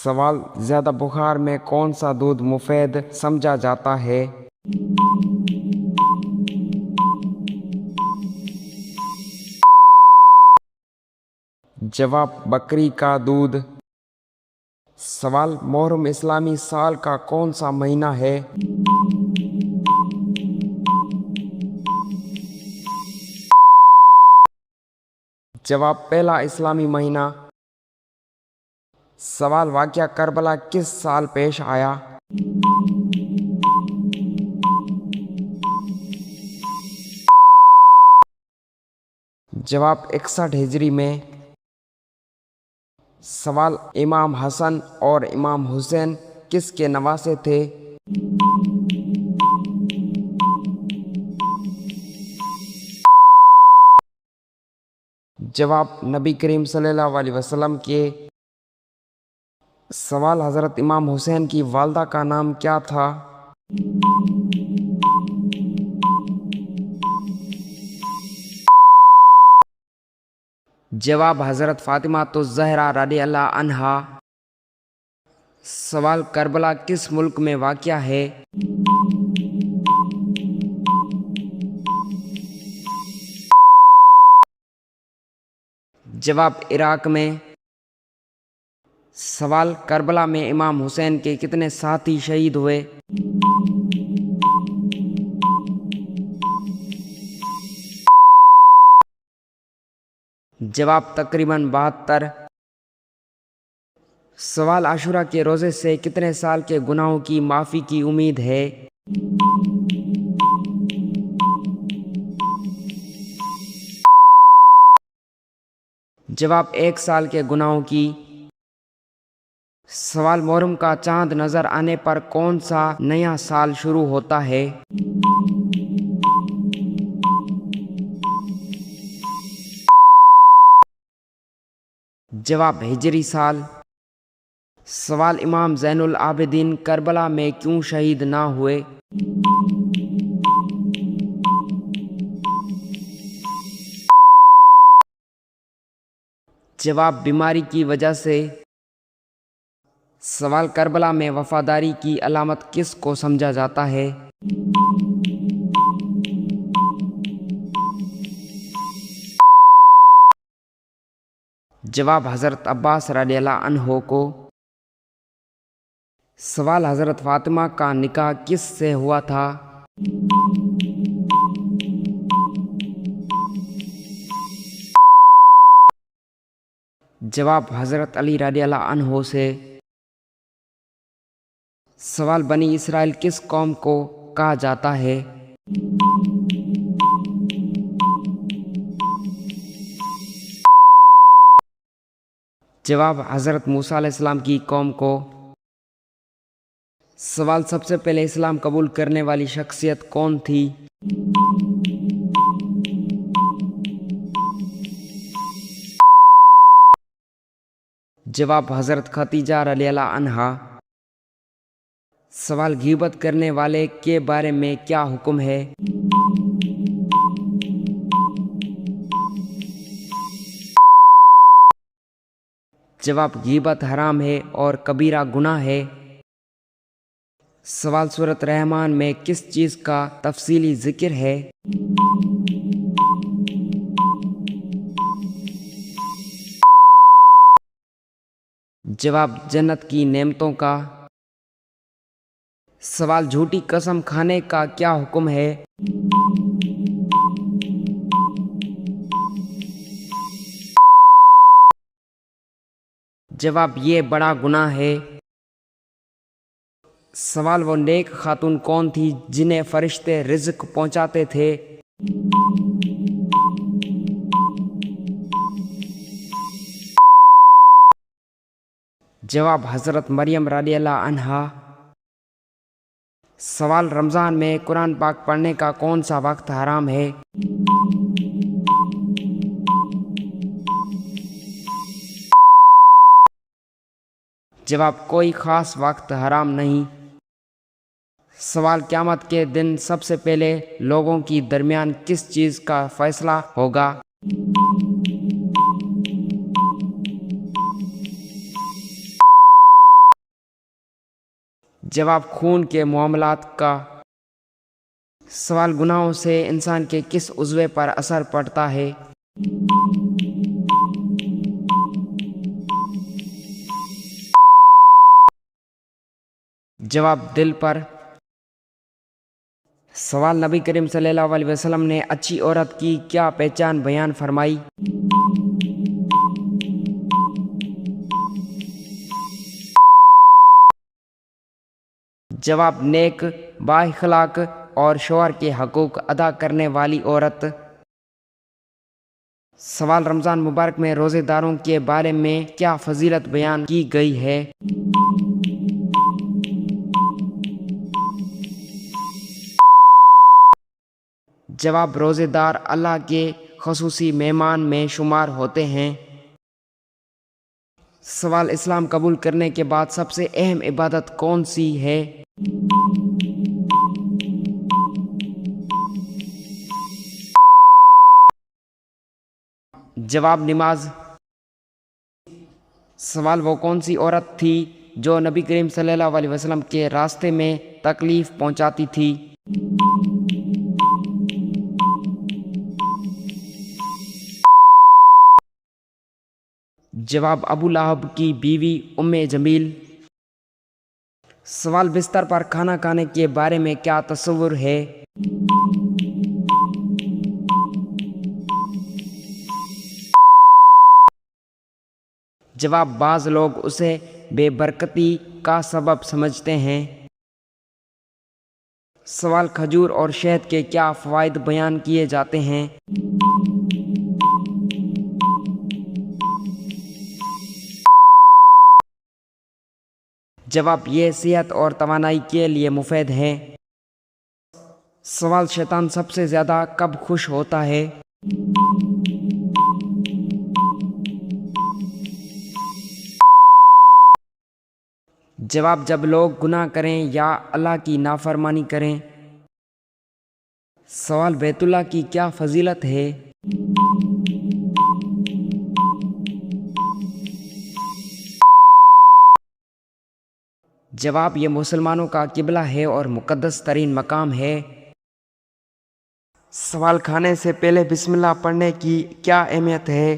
سوال: زیادہ بخار میں کون سا دودھ مفید سمجھا جاتا ہے؟ جواب: بکری کا دودھ۔ سوال: محرم اسلامی سال کا کون سا مہینہ ہے؟ جواب: پہلا اسلامی مہینہ۔ سوال: واقعہ کربلا کس سال پیش آیا؟ جواب: 61 ہجری میں۔ سوال: امام حسن اور امام حسین کس کے نواسے تھے؟ جواب: نبی کریم صلی اللہ علیہ وسلم کے۔ سوال: حضرت امام حسین کی والدہ کا نام کیا تھا؟ جواب: حضرت فاطمہ الزہرا رضی اللہ عنہا۔ سوال: کربلا کس ملک میں واقع ہے؟ جواب: عراق میں۔ سوال: کربلا میں امام حسین کے کتنے ساتھی شہید ہوئے؟ جواب: تقریباً 72۔ سوال: عاشورہ کے روزے سے کتنے سال کے گناہوں کی معافی کی امید ہے؟ جواب: 1 سال کے گناہوں کی۔ سوال: محرم کا چاند نظر آنے پر کون سا نیا سال شروع ہوتا ہے؟ جواب: ہجری سال۔ سوال: امام زین العابدین کربلا میں کیوں شہید نہ ہوئے؟ جواب: بیماری کی وجہ سے۔ سوال: کربلا میں وفاداری کی علامت کس کو سمجھا جاتا ہے؟ جواب: حضرت عباس رضی اللہ عنہ کو۔ سوال: حضرت فاطمہ کا نکاح کس سے ہوا تھا؟ جواب: حضرت علی رضی اللہ عنہ سے۔ سوال: بنی اسرائیل کس قوم کو کہا جاتا ہے؟ جواب: حضرت موسیٰ علیہ السلام کی قوم کو۔ سوال: سب سے پہلے اسلام قبول کرنے والی شخصیت کون تھی؟ جواب: حضرت خدیجہ رضی اللہ عنہا۔ سوال: غیبت کرنے والے کے بارے میں کیا حکم ہے؟ جواب: غیبت حرام ہے اور کبیرہ گناہ ہے۔ سوال: سورۃ رحمان میں کس چیز کا تفصیلی ذکر ہے؟ جواب: جنت کی نعمتوں کا۔ سوال: جھوٹی قسم کھانے کا کیا حکم ہے؟ جواب: یہ بڑا گناہ ہے۔ سوال: وہ نیک خاتون کون تھی جنہیں فرشتے رزق پہنچاتے تھے؟ جواب: حضرت مریم رضی اللہ عنہا۔ سوال: رمضان میں قرآن پاک پڑھنے کا کون سا وقت حرام ہے؟ جواب: کوئی خاص وقت حرام نہیں۔ سوال: قیامت کے دن سب سے پہلے لوگوں کی درمیان کس چیز کا فیصلہ ہوگا؟ جواب خون کے معاملات کا سوال گناہوں سے انسان کے کس عضو پر اثر پڑتا ہے؟ جواب دل پر۔ سوال نبی کریم صلی اللہ علیہ وسلم نے اچھی عورت کی کیا پہچان بیان فرمائی؟ جواب نیک، با اخلاق اور شوہر کے حقوق ادا کرنے والی عورت۔ سوال رمضان مبارک میں روزے داروں کے بارے میں کیا فضیلت بیان کی گئی ہے؟ جواب روزے دار اللہ کے خصوصی مہمان میں شمار ہوتے ہیں۔ سوال اسلام قبول کرنے کے بعد سب سے اہم عبادت کون سی ہے؟ جواب نماز۔ سوال وہ کون سی عورت تھی جو نبی کریم صلی اللہ علیہ وسلم کے راستے میں تکلیف پہنچاتی تھی؟ جواب ابو لہب کی بیوی ام جمیل۔ سوال بستر پر کھانا کھانے کے بارے میں کیا تصور ہے؟ جواب بعض لوگ اسے بے برکتی کا سبب سمجھتے ہیں۔ سوال کھجور اور شہد کے کیا فوائد بیان کیے جاتے ہیں؟ جواب یہ صحت اور توانائی کے لیے مفید ہے۔ سوال شیطان سب سے زیادہ کب خوش ہوتا ہے؟ جواب جب لوگ گناہ کریں یا اللہ کی نافرمانی کریں۔ سوال بیت اللہ کی کیا فضیلت ہے؟ جواب یہ مسلمانوں کا قبلہ ہے اور مقدس ترین مقام ہے۔ سوال کھانے سے پہلے بسم اللہ پڑھنے کی کیا اہمیت ہے؟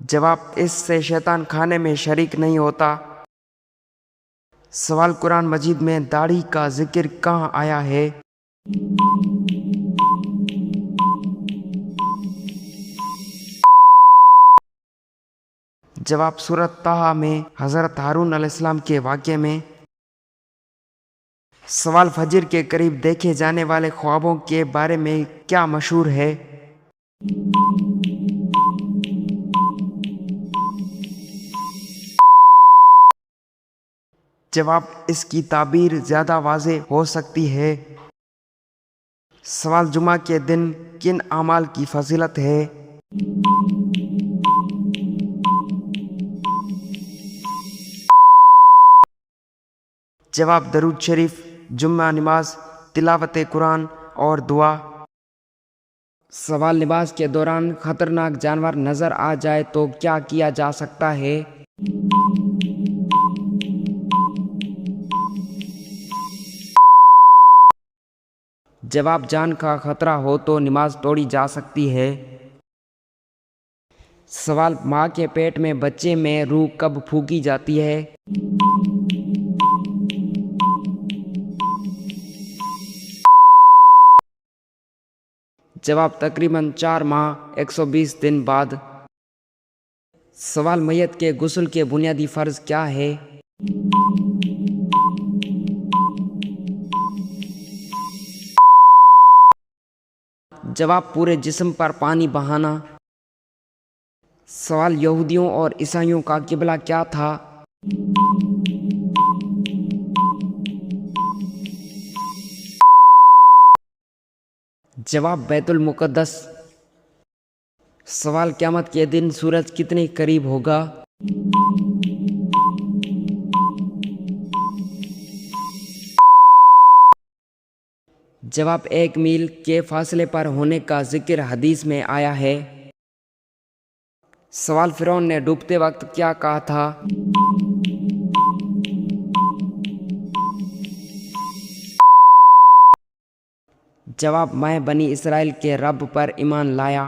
جواب اس سے شیطان کھانے میں شریک نہیں ہوتا۔ سوال قرآن مجید میں داڑھی کا ذکر کہاں آیا ہے؟ جواب سورۃ طٰہٰ میں حضرت ہارون علیہ السلام کے واقعے میں۔ سوال فجر کے قریب دیکھے جانے والے خوابوں کے بارے میں کیا مشہور ہے؟ جواب اس کی تعبیر زیادہ واضح ہو سکتی ہے۔ سوال جمعہ کے دن کن اعمال کی فضیلت ہے؟ جواب درود شریف، جمعہ نماز، تلاوت قرآن اور دعا۔ سوال نماز کے دوران خطرناک جانور نظر آ جائے تو کیا کیا جا سکتا ہے؟ جواب جان کا خطرہ ہو تو نماز توڑی جا سکتی ہے۔ سوال ماں کے پیٹ میں بچے میں روح کب پھونکی جاتی ہے؟ جواب تقریباً 4 ماہ 120 دن بعد۔ سوال میت کے غسل کے بنیادی فرض کیا ہے؟ جواب پورے جسم پر پانی بہانا۔ سوال یہودیوں اور عیسائیوں کا قبلہ کیا تھا؟ جواب بیت المقدس۔ سوال قیامت کے دن سورج کتنے قریب ہوگا؟ جواب 1 میل کے فاصلے پر ہونے کا ذکر حدیث میں آیا ہے۔ سوال، فرعون نے ڈوبتے وقت کیا کہا تھا؟ جواب، میں بنی اسرائیل کے رب پر ایمان لایا۔